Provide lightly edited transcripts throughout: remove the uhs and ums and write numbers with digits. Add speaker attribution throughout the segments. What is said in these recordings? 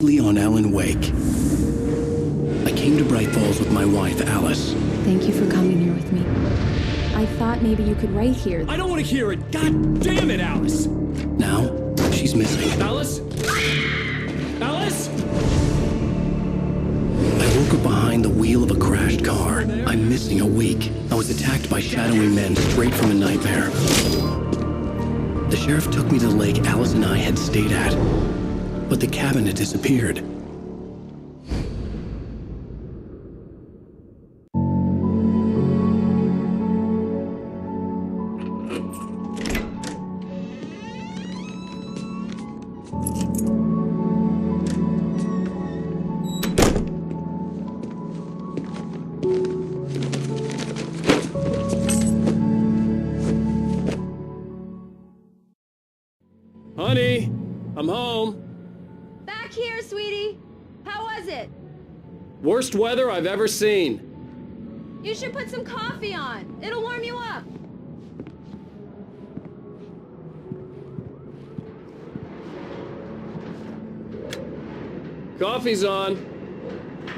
Speaker 1: On Alan Wake. I came to Bright Falls with my wife, Alice.
Speaker 2: Thank you for coming here with me. I thought maybe you could write here.
Speaker 3: I don't want to hear it! God damn it, Alice!
Speaker 1: Now, she's missing.
Speaker 3: Alice? Alice?
Speaker 1: I woke up behind the wheel of a crashed car. I'm missing a week. I was attacked by shadowy men straight from a nightmare. The sheriff took me to the lake Alice and I had stayed at. But the cabin had disappeared.
Speaker 3: Honey, I'm home.
Speaker 2: Back here, sweetie. How was it?
Speaker 3: Worst weather I've ever seen.
Speaker 2: You should put some coffee on. It'll warm you up.
Speaker 3: Coffee's on.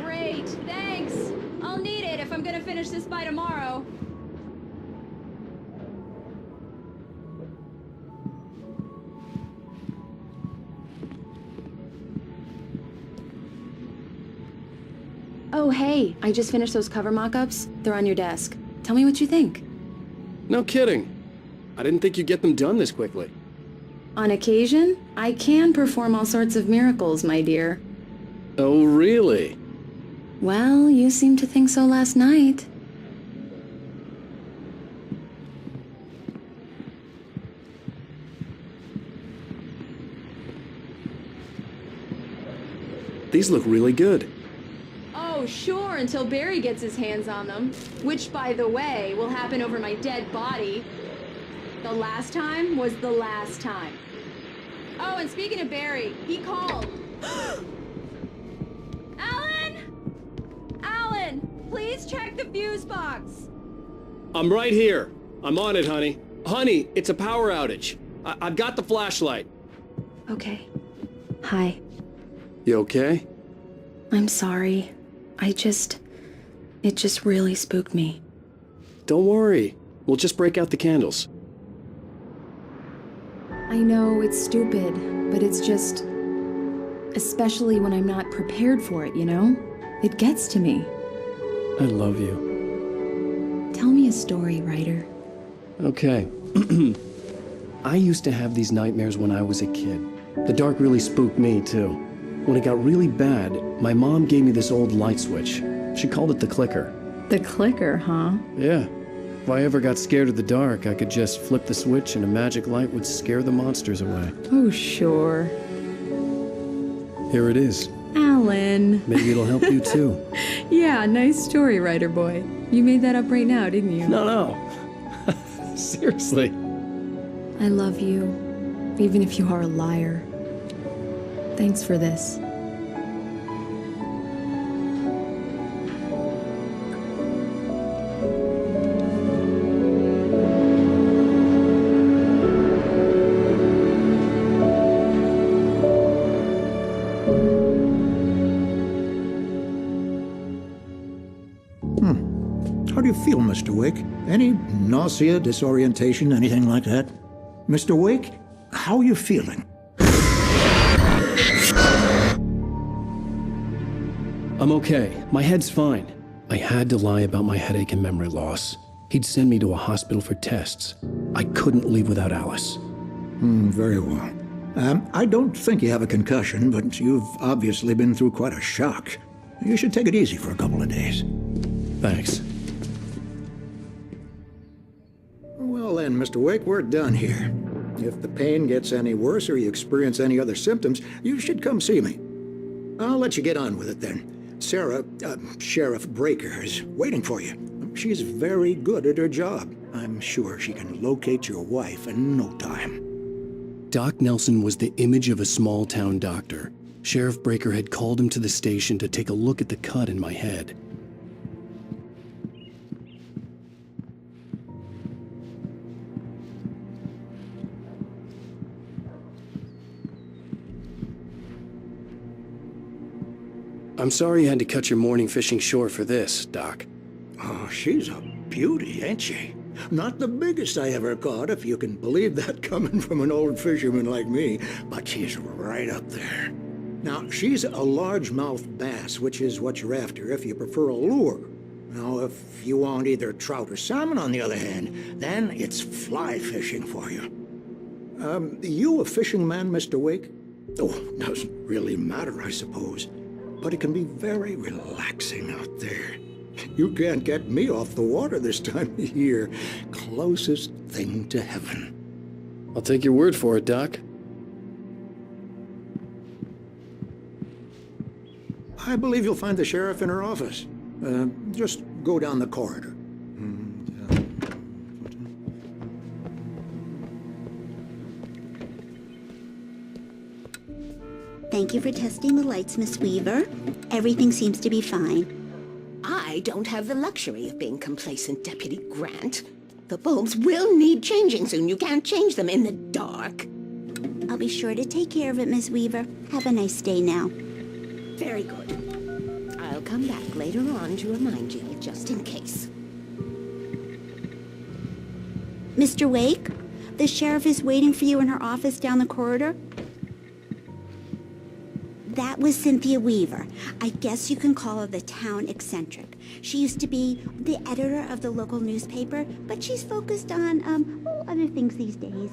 Speaker 2: Great, thanks. I'll need it if I'm gonna finish this by tomorrow. Oh, hey, I just finished those cover mock-ups. They're on your desk. Tell me what you think.
Speaker 3: No kidding. I didn't think you'd get them done this quickly.
Speaker 2: On occasion, I can perform all sorts of miracles, my dear.
Speaker 3: Oh, really?
Speaker 2: Well, you seemed to think so last night.
Speaker 3: These look really good.
Speaker 2: Oh, sure, until Barry gets his hands on them. Which, by the way, will happen over my dead body. The last time was the last time. Oh, and speaking of Barry, he called. Alan! Alan, please check the fuse box.
Speaker 3: I'm right here. I'm on it, honey. Honey, it's a power outage. I've got the flashlight.
Speaker 2: Okay. Hi.
Speaker 3: You okay?
Speaker 2: I'm sorry. It just really spooked me.
Speaker 3: Don't worry. We'll just break out the candles.
Speaker 2: I know it's stupid, but it's just... Especially when I'm not prepared for it, you know? It gets to me.
Speaker 3: I love you.
Speaker 2: Tell me a story, writer.
Speaker 3: Okay. I used to have these nightmares when I was a kid. The dark really spooked me, too. When it got really bad, my mom gave me this old light switch. She called it the clicker.
Speaker 2: The clicker, huh?
Speaker 3: Yeah. If I ever got scared of the dark, I could just flip the switch and a magic light would scare the monsters away.
Speaker 2: Oh, sure.
Speaker 3: Here it is.
Speaker 2: Alan.
Speaker 3: Maybe it'll help you too.
Speaker 2: Yeah, nice story, writer boy. You made that up right now, didn't you?
Speaker 3: No. Seriously.
Speaker 2: I love you, even if you are a liar. Thanks for this.
Speaker 4: How do you feel, Mr. Wake? Any nausea, disorientation, anything like that? Mr. Wake, how are you feeling?
Speaker 1: I'm okay. My head's fine. I had to lie about my headache and memory loss. He'd send me to a hospital for tests. I couldn't leave without Alice.
Speaker 4: Very well. I don't think you have a concussion, but you've obviously been through quite a shock. You should take it easy for a couple of days.
Speaker 1: Thanks.
Speaker 4: Well then, Mr. Wake, we're done here. If the pain gets any worse or you experience any other symptoms, you should come see me. I'll let you get on with it then. Sarah, Sheriff Breaker, is waiting for you. She's very good at her job. I'm sure she can locate your wife in no time.
Speaker 1: Doc Nelson was the image of a small-town doctor. Sheriff Breaker had called him to the station to take a look at the cut in my head.
Speaker 3: I'm sorry you had to cut your morning fishing short for this, Doc.
Speaker 4: Oh, she's a beauty, ain't she? Not the biggest I ever caught, if you can believe that coming from an old fisherman like me, but she's right up there. Now, she's a largemouth bass, which is what you're after if you prefer a lure. Now, if you want either trout or salmon, on the other hand, then it's fly fishing for you. You a fishing man, Mr. Wake? Oh, doesn't really matter, I suppose. But it can be very relaxing out there. You can't get me off the water this time of year. Closest thing to heaven.
Speaker 3: I'll take your word for it, Doc.
Speaker 4: I believe you'll find the sheriff in her office. Just go down the corridor.
Speaker 5: Thank you for testing the lights, Miss Weaver. Everything seems to be fine.
Speaker 6: I don't have the luxury of being complacent, Deputy Grant. The bulbs will need changing soon. You can't change them in the dark.
Speaker 5: I'll be sure to take care of it, Miss Weaver. Have a nice day now.
Speaker 6: Very good. I'll come back later on to remind you, just in case.
Speaker 5: Mr. Wake, the sheriff is waiting for you in her office down the corridor. That was Cynthia Weaver. I guess you can call her the town eccentric. She used to be the editor of the local newspaper, but she's focused on, other things these days.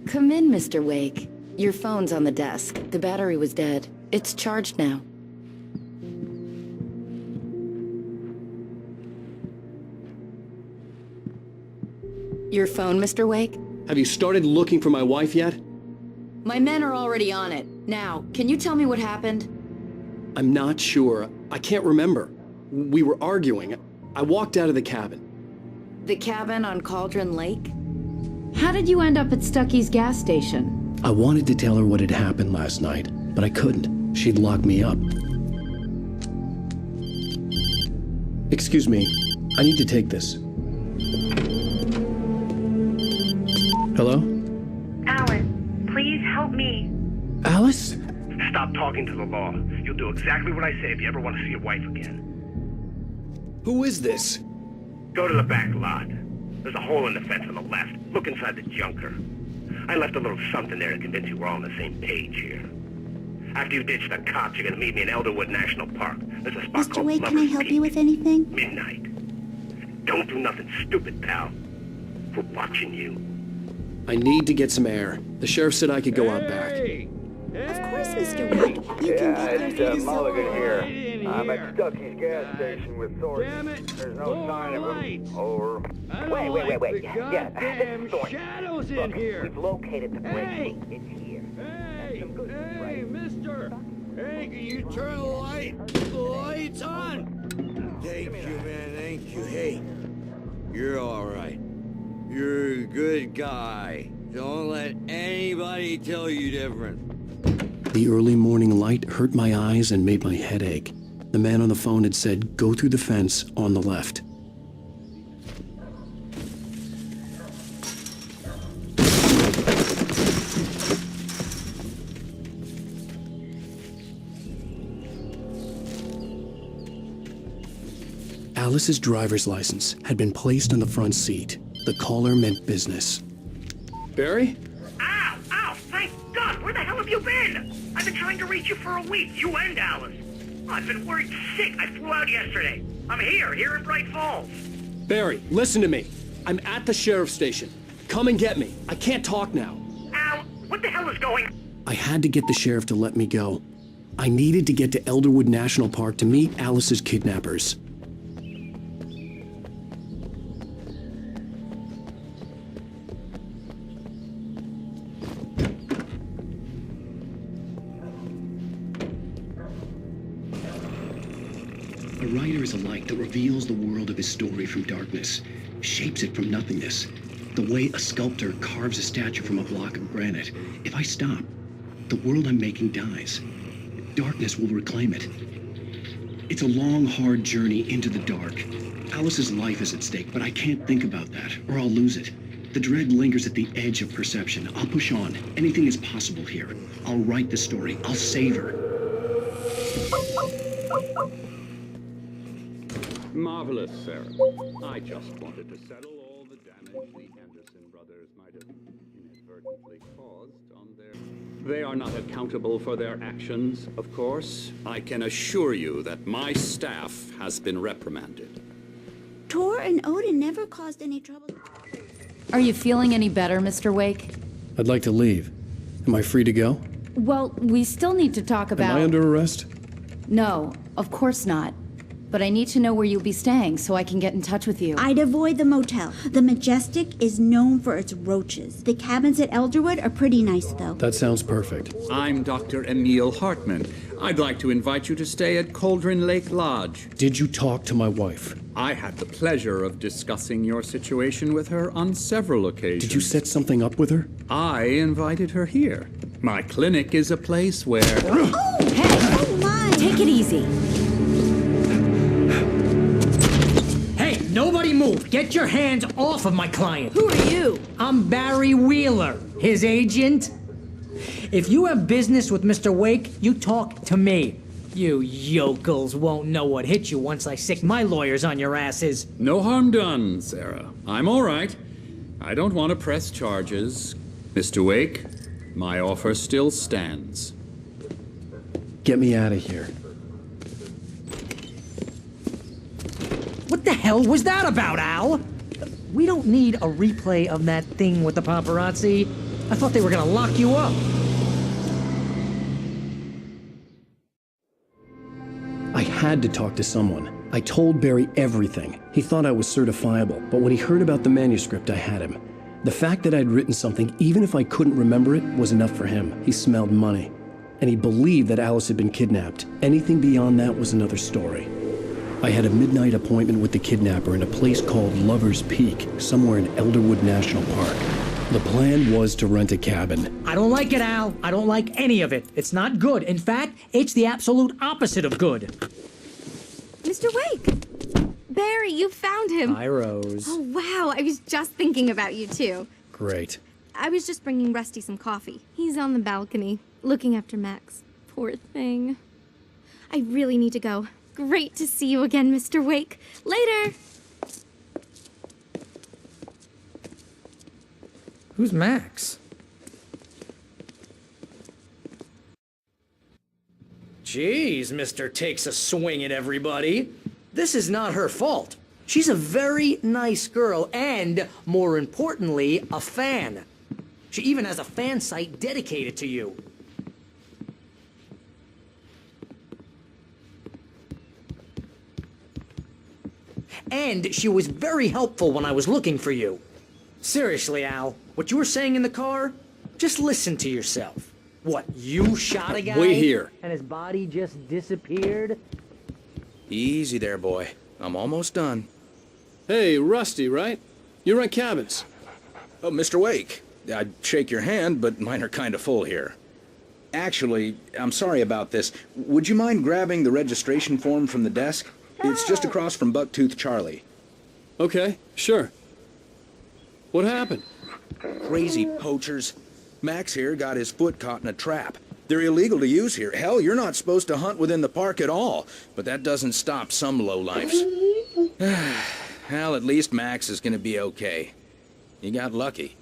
Speaker 7: Come in, Mr. Wake. Your phone's on the desk. The battery was dead. It's charged now. Your phone, Mr. Wake?
Speaker 3: Have you started looking for my wife yet?
Speaker 7: My men are already on it. Now, can you tell me what happened?
Speaker 3: I'm not sure. I can't remember. We were arguing. I walked out of the cabin.
Speaker 7: The cabin on Cauldron Lake?
Speaker 2: How did you end up at Stucky's gas station?
Speaker 3: I wanted to tell her what had happened last night, but I couldn't. She'd lock me up. Excuse me. I need to take this. Hello?
Speaker 8: Alice, please help me.
Speaker 3: Alice?
Speaker 9: Stop talking to the law. You'll do exactly what I say if you ever want to see your wife again.
Speaker 3: Who is this?
Speaker 9: Go to the back lot. There's a hole in the fence on the left. Look inside the junker. I left a little something there to convince you we're all on the same page here. After you ditch the cops, you're gonna meet me in Elderwood National Park. There's a spot
Speaker 5: Mr.
Speaker 9: called
Speaker 5: Wake, can I
Speaker 9: Lover's
Speaker 5: help
Speaker 9: Peak.
Speaker 5: you with anything?
Speaker 9: Midnight. Don't do nothing stupid, pal. We're watching you.
Speaker 3: I need to get some air. The sheriff said I could go out back.
Speaker 5: Of course, Mr. Wake. You can get there
Speaker 10: It's
Speaker 5: for yourself.
Speaker 10: Mulligan here. I'm at Stucky's gas station with Thornton. There's no sign of him. Over.
Speaker 8: Wait. Yeah, this is Thornton.
Speaker 11: Shadows in
Speaker 8: Look,
Speaker 11: here.
Speaker 8: we've located the break
Speaker 11: Hey.
Speaker 8: room. It's here. That's some good news,
Speaker 11: Hey,
Speaker 8: right?
Speaker 11: mister! Hey, can you turn the lights on?
Speaker 10: Thank you, man. Thank you. Hey, you're all right. You're a good guy. Don't let anybody tell you different.
Speaker 3: The early morning light hurt my eyes and made my head ache. The man on the phone had said, go through the fence on the left. Alice's driver's license had been placed on the front seat. The caller meant business. Barry?
Speaker 9: Ow! Thank God! Where the hell have you been? I've been trying to reach you for a week, you and Alice. I've been worried sick. I flew out yesterday. I'm here in Bright Falls.
Speaker 3: Barry, listen to me. I'm at the sheriff's station. Come and get me. I can't talk now.
Speaker 9: Al, what the hell is going on?
Speaker 3: I had to get the sheriff to let me go. I needed to get to Elderwood National Park to meet Alice's kidnappers. A writer is a light that reveals the world of his story from darkness, shapes it from nothingness. The way a sculptor carves a statue from a block of granite. If I stop, the world I'm making dies. Darkness will reclaim it.
Speaker 1: It's a long, hard journey into the dark. Alice's life is at stake, but I can't think about that, or I'll lose it. The dread lingers at the edge of perception. I'll push on. Anything is possible here. I'll write the story. I'll save her.
Speaker 12: Marvelous, Sarah. I just wanted to settle all the damage the Anderson brothers might have inadvertently caused on their... They are not accountable for their actions, of course. I can assure you that my staff has been reprimanded.
Speaker 5: Tor and Odin never caused any trouble.
Speaker 7: Are you feeling any better, Mr. Wake?
Speaker 3: I'd like to leave. Am I free to go?
Speaker 7: Well, we still need to talk about...
Speaker 3: Am I under arrest?
Speaker 7: No, of course not. But I need to know where you'll be staying so I can get in touch with you.
Speaker 5: I'd avoid the motel. The Majestic is known for its roaches. The cabins at Elderwood are pretty nice, though.
Speaker 3: That sounds perfect.
Speaker 12: I'm Dr. Emil Hartman. I'd like to invite you to stay at Cauldron Lake Lodge.
Speaker 3: Did you talk to my wife?
Speaker 12: I had the pleasure of discussing your situation with her on several occasions.
Speaker 3: Did you set something up with her?
Speaker 12: I invited her here. My clinic is a place where...
Speaker 5: Oh! Hey! Oh, my!
Speaker 7: Take it easy.
Speaker 13: Hey, nobody move! Get your hands off of my client!
Speaker 7: Who are you?
Speaker 13: I'm Barry Wheeler, his agent. If you have business with Mr. Wake, you talk to me. You yokels won't know what hit you once I sick my lawyers on your asses.
Speaker 12: No harm done, Sarah. I'm all right. I don't want to press charges. Mr. Wake, my offer still stands.
Speaker 3: Get me out of here.
Speaker 13: What the hell was that about, Al? We don't need a replay of that thing with the paparazzi. I thought they were gonna lock you up.
Speaker 3: I had to talk to someone. I told Barry everything. He thought I was certifiable, but when he heard about the manuscript, I had him. The fact that I'd written something, even if I couldn't remember it, was enough for him. He smelled money. And he believed that Alice had been kidnapped. Anything beyond that was another story. I had a midnight appointment with the kidnapper in a place called Lover's Peak, somewhere in Elderwood National Park. The plan was to rent a cabin.
Speaker 13: I don't like it, Al. I don't like any of it. It's not good. In fact, it's the absolute opposite of good.
Speaker 2: Mr. Wake! Barry, you found him.
Speaker 13: Hi, Rose.
Speaker 2: Oh, wow. I was just thinking about you, too.
Speaker 3: Great.
Speaker 2: I was just bringing Rusty some coffee. He's on the balcony, looking after Max. Poor thing. I really need to go. Great to see you again, Mr. Wake. Later!
Speaker 13: Who's Max? Jeez, Mr. Takes a swing at everybody. This is not her fault. She's a very nice girl and, more importantly, a fan. She even has a fan site dedicated to you. And she was very helpful when I was looking for you. Seriously, Al, what you were saying in the car? Just listen to yourself. What, you shot a guy?
Speaker 14: Wait here.
Speaker 13: And his body just disappeared?
Speaker 14: Easy there, boy. I'm almost done.
Speaker 3: Hey, Rusty, right? You rent cabins.
Speaker 14: Oh, Mr. Wake. I'd shake your hand, but mine are kind of full here. Actually, I'm sorry about this. Would you mind grabbing the registration form from the desk? It's just across from Bucktooth Charlie.
Speaker 3: Okay, sure. What happened?
Speaker 14: Crazy poachers. Max here got his foot caught in a trap. They're illegal to use here. Hell, you're not supposed to hunt within the park at all. But that doesn't stop some lowlifes. Well, at least Max is gonna be okay. He got lucky.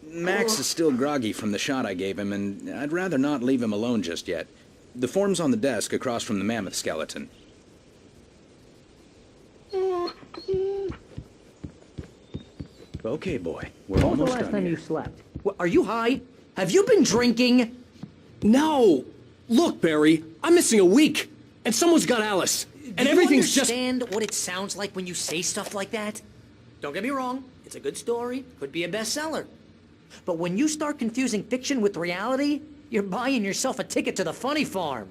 Speaker 14: Max is still groggy from the shot I gave him, and I'd rather not leave him alone just yet. The form's on the desk across from the mammoth skeleton. Okay, boy. We're
Speaker 13: When was the
Speaker 14: almost
Speaker 13: last
Speaker 14: done
Speaker 13: time
Speaker 14: here.
Speaker 13: you slept? Are you high? Have you been drinking?
Speaker 3: No! Look, Barry, I'm missing a week, and someone's got Alice, and everything's just...
Speaker 13: Do you understand what it sounds like when you say stuff like that? Don't get me wrong, it's a good story, could be a bestseller. But when you start confusing fiction with reality, you're buying yourself a ticket to the funny farm.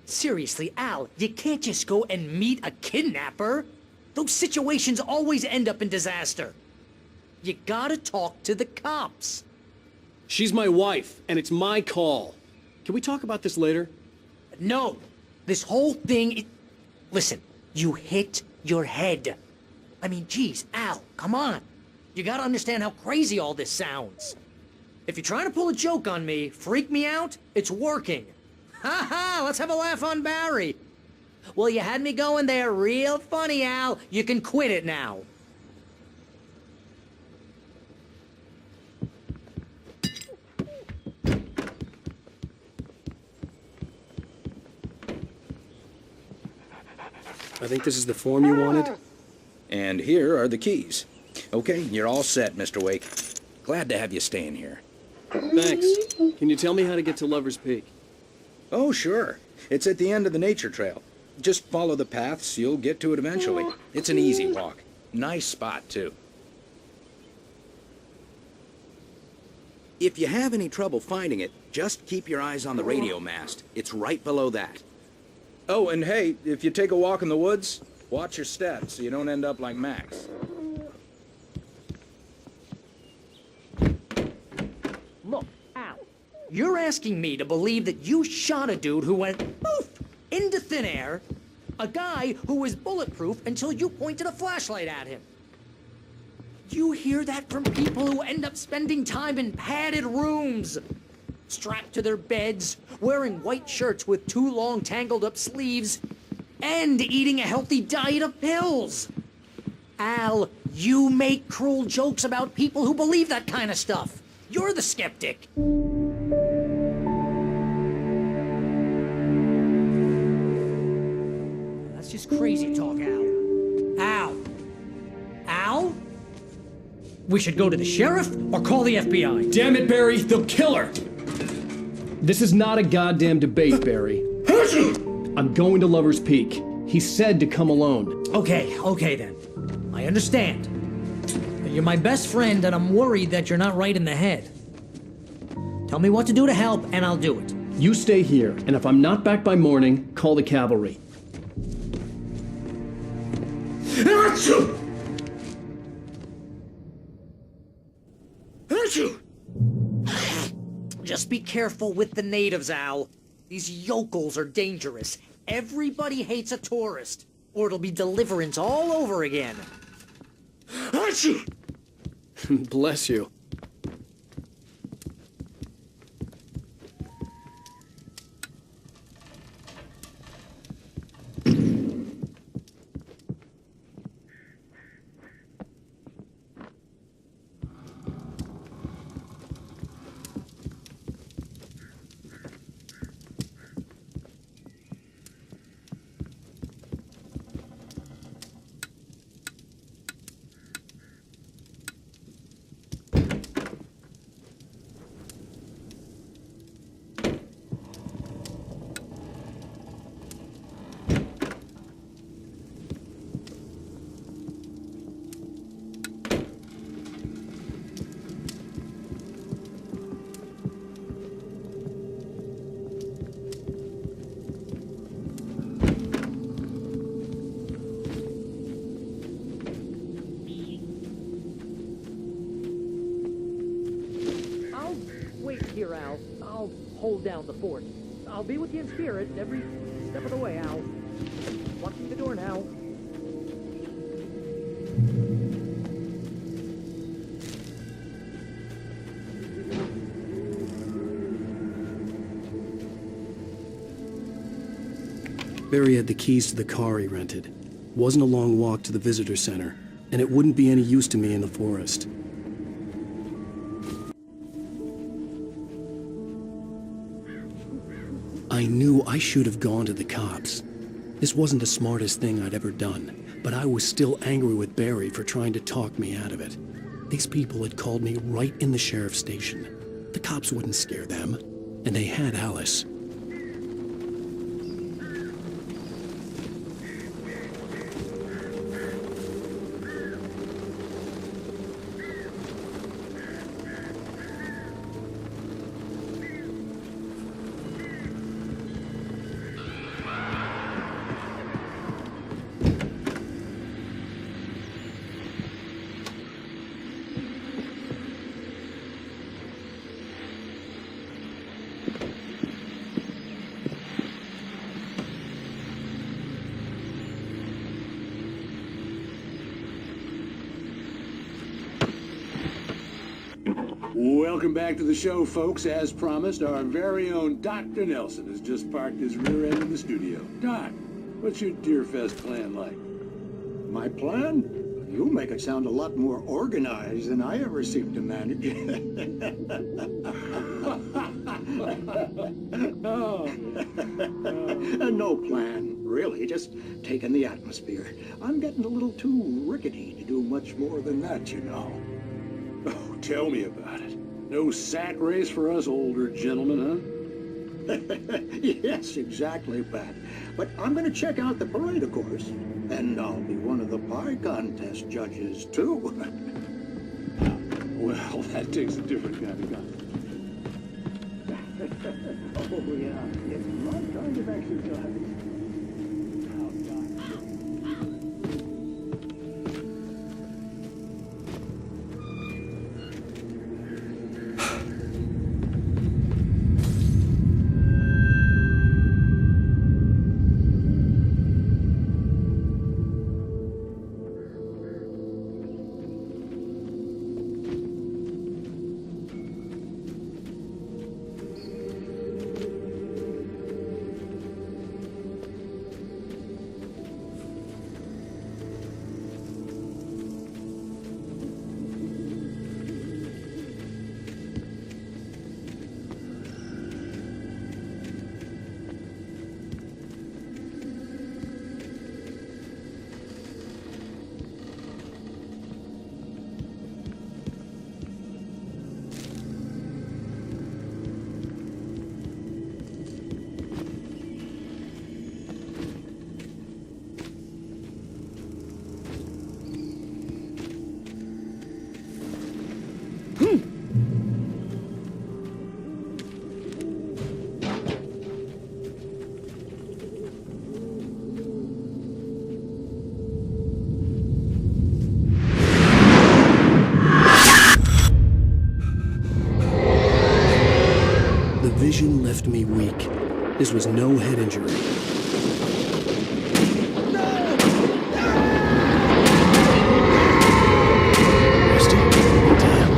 Speaker 13: Seriously, Al, you can't just go and meet a kidnapper. Those situations always end up in disaster. You gotta talk to the cops.
Speaker 3: She's my wife, and it's my call. Can we talk about this later?
Speaker 13: No, This whole thing, listen, you hit your head. I mean, geez, Al, come on. You gotta understand how crazy all this sounds. If you're trying to pull a joke on me, freak me out, it's working. Ha ha, let's have a laugh on Barry. Well, you had me going there real funny, Al. You can quit it now.
Speaker 3: I think this is the form you wanted.
Speaker 14: And here are the keys. Okay, you're all set, Mr. Wake. Glad to have you staying here.
Speaker 3: Thanks. Can you tell me how to get to Lover's Peak?
Speaker 14: Oh, sure. It's at the end of the nature trail. Just follow the paths, you'll get to it eventually. It's an easy walk. Nice spot, too. If you have any trouble finding it, just keep your eyes on the radio mast. It's right below that. Oh, and hey, if you take a walk in the woods, watch your steps so you don't end up like Max.
Speaker 13: Look, Al, you're asking me to believe that you shot a dude who went poof into thin air, a guy who was bulletproof until you pointed a flashlight at him. You hear that from people who end up spending time in padded rooms, strapped to their beds, wearing white shirts with too long tangled up sleeves, and eating a healthy diet of pills. Al, you make cruel jokes about people who believe that kind of stuff. You're the skeptic. That's just crazy talk, Al. Al? Al? We should go to the sheriff or call the FBI.
Speaker 3: Damn it, Barry, they'll kill her! This is not a goddamn debate, Barry. I'm going to Lover's Peak. He said to come alone.
Speaker 13: Okay then. I understand. You're my best friend, and I'm worried that you're not right in the head. Tell me what to do to help, and I'll do it.
Speaker 3: You stay here, and if I'm not back by morning, call the cavalry.
Speaker 11: Achoo! Achoo!
Speaker 13: Just be careful with the natives, Al. These yokels are dangerous. Everybody hates a tourist, or it'll be Deliverance all over again.
Speaker 11: Achoo!
Speaker 3: Bless you.
Speaker 13: Here, Al. I'll hold down the fort. I'll be with you in spirit every step of the way, Al. Walk through the door now.
Speaker 3: Barry had the keys to the car he rented. Wasn't a long walk to the visitor center, and it wouldn't be any use to me in the forest. I knew I should have gone to the cops. This wasn't the smartest thing I'd ever done, but I was still angry with Barry for trying to talk me out of it. These people had called me right in the sheriff's station. The cops wouldn't scare them, and they had Alice.
Speaker 15: Welcome back to the show, folks. As promised, our very own Dr. Nelson has just parked his rear end in the studio. Doc, what's your Deerfest plan like?
Speaker 4: My plan? You make it sound a lot more organized than I ever seem to manage. No plan, really. Just taking the atmosphere. I'm getting a little too rickety to do much more than that, you know.
Speaker 15: Oh, tell me about it. No sack race for us older gentlemen, huh?
Speaker 4: Yes, exactly, Pat. But I'm going to check out the parade, of course. And I'll be one of the pie contest judges, too.
Speaker 15: Well, that takes a different kind of confidence.
Speaker 4: Oh, yeah. It's my kind of exercise.
Speaker 3: Vision left me weak. This was no head injury. Rusty? Damn.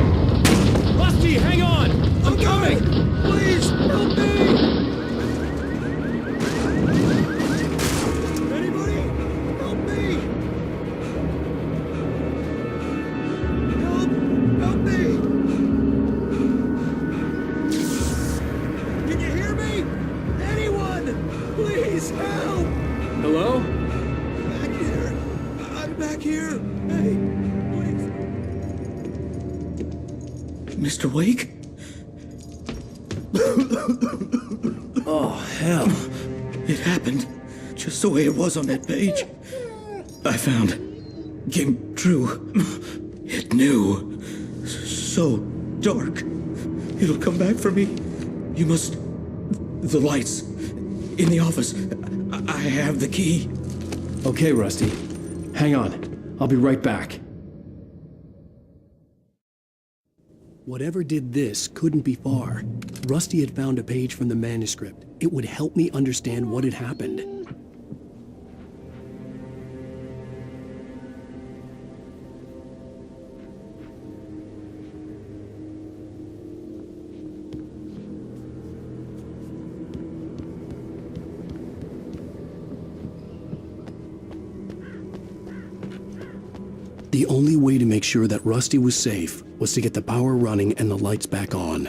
Speaker 11: Rusty, hang on! I'm coming! Please, help me! Anybody? Help me! Help me! Can you hear me? Anyone? Please help!
Speaker 3: Hello?
Speaker 11: Back here. I'm back here. Hey, please.
Speaker 16: Mr. Wake?
Speaker 3: Oh, hell.
Speaker 16: It happened just the way it was on that page. I found. Came true. It knew. So dark. It'll come back for me. You must... The lights. In the office. I have the key.
Speaker 3: Okay, Rusty. Hang on. I'll be right back. Whatever did this couldn't be far. Rusty had found a page from the manuscript. It would help me understand what had happened. The only way to make sure that Rusty was safe was to get the power running and the lights back on.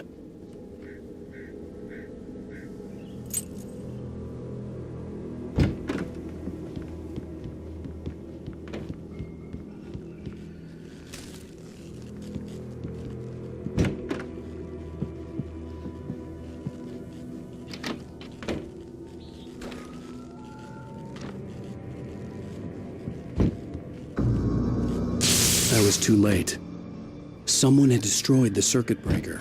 Speaker 3: I was too late. Someone had destroyed the circuit breaker.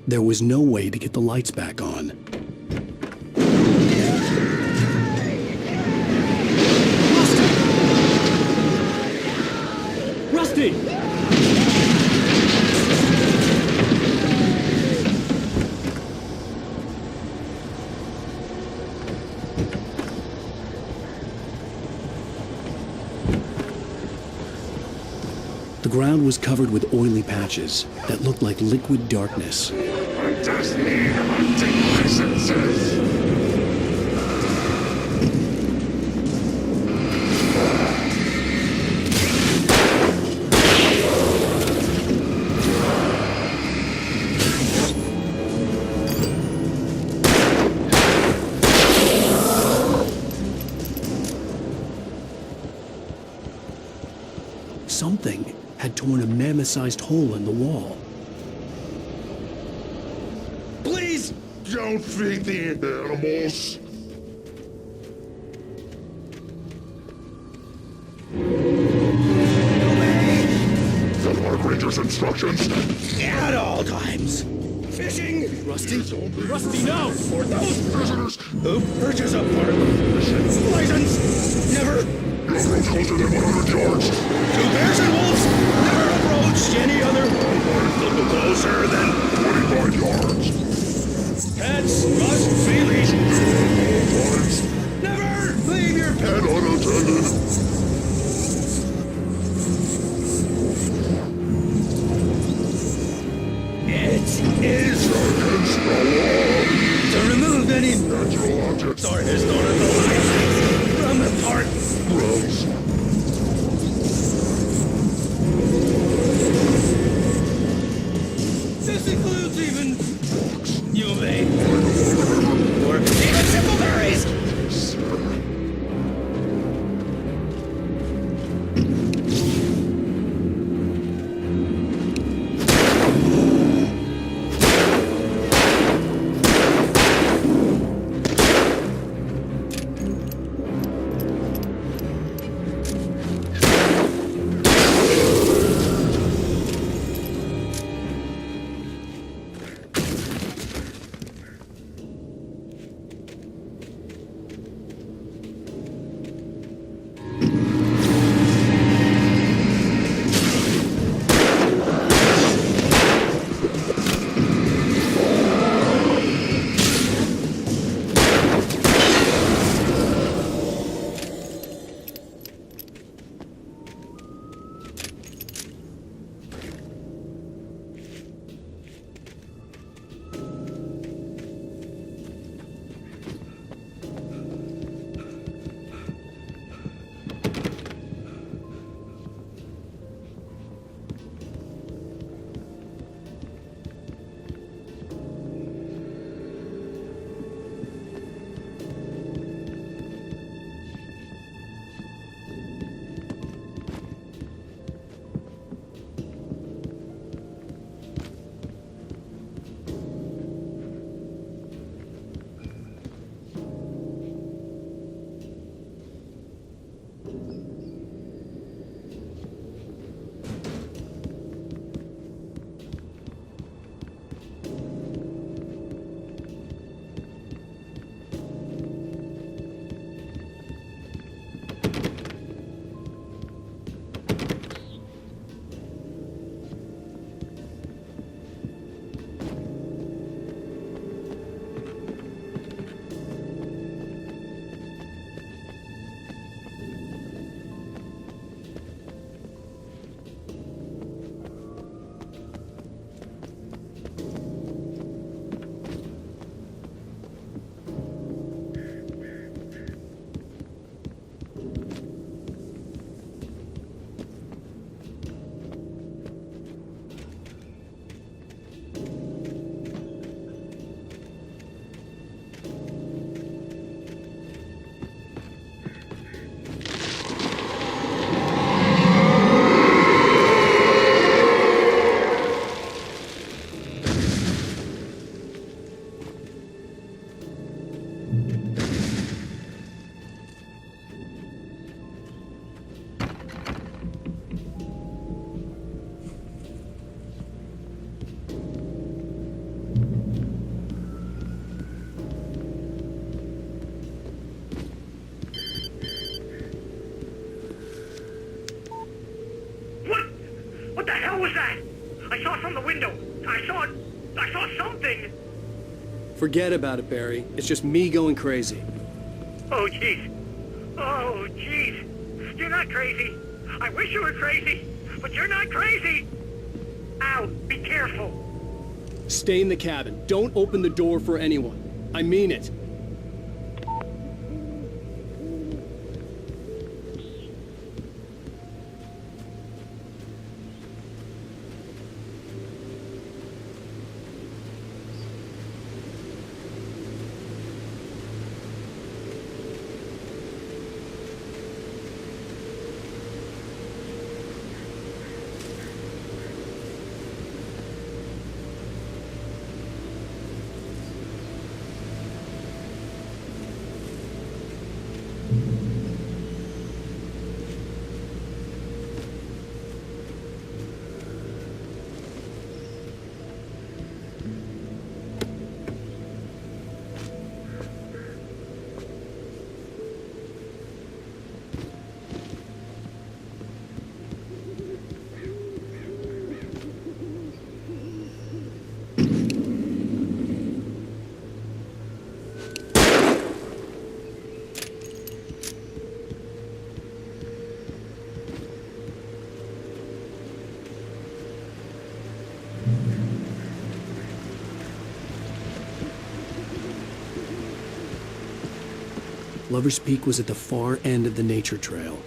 Speaker 3: There was no way to get the lights back on.
Speaker 11: Rusty!
Speaker 1: The ground was covered with oily patches that looked like liquid darkness.
Speaker 17: I just need hunting licenses.
Speaker 1: Something had torn a mammoth-sized hole in the wall.
Speaker 17: Please don't feed the animals. The Park Ranger's instructions.
Speaker 16: At all times. Fishing.
Speaker 3: Rusty? Rusty, no!
Speaker 16: For those
Speaker 17: Prisoners.
Speaker 16: who purchase a part of the license. Never.
Speaker 17: You'll approach closer than 100 yards.
Speaker 16: To bears and wolves. Never approach any other. Little closer than
Speaker 17: 25 yards.
Speaker 16: Pets must be leashed.
Speaker 17: Times.
Speaker 16: Never leave your pet
Speaker 17: And unattended.
Speaker 16: It is
Speaker 17: Against the law.
Speaker 16: to remove any
Speaker 17: Natural objects.
Speaker 16: or historical items from the park.
Speaker 17: Grounds.
Speaker 16: This includes even you may or even simple berries.
Speaker 9: What the hell was that? I saw from the window. I saw something.
Speaker 3: Forget about it, Barry. It's just me going crazy.
Speaker 9: Oh, jeez. Oh, jeez. You're not crazy. I wish you were crazy. But you're not crazy! Ow, be careful!
Speaker 3: Stay in the cabin. Don't open the door for anyone. I mean it. Lover's Peak was at the far end of the nature trail.